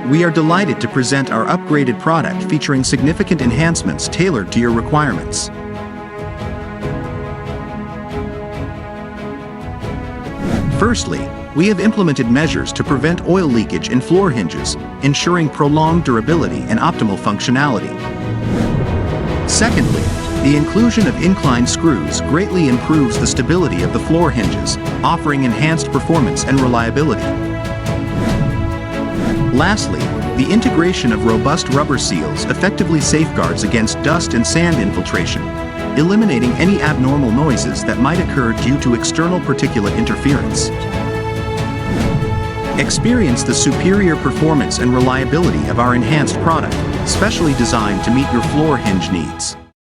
we are delighted to present our upgraded product featuring significant enhancements tailored to your requirements. Firstly, we have implemented measures to prevent oil leakage in floor hinges, ensuring prolonged durability and optimal functionality. Secondly, the inclusion of incline screws greatly improves the stability of the floor hinges, offering enhanced performance and reliability. Lastly, the integration of robust rubber seals effectively safeguards against dust and sand infiltration, eliminating any abnormal noises that might occur due to external particulate interference. Experience the superior performance and reliability of our enhanced product, specially designed to meet your floor hinge needs.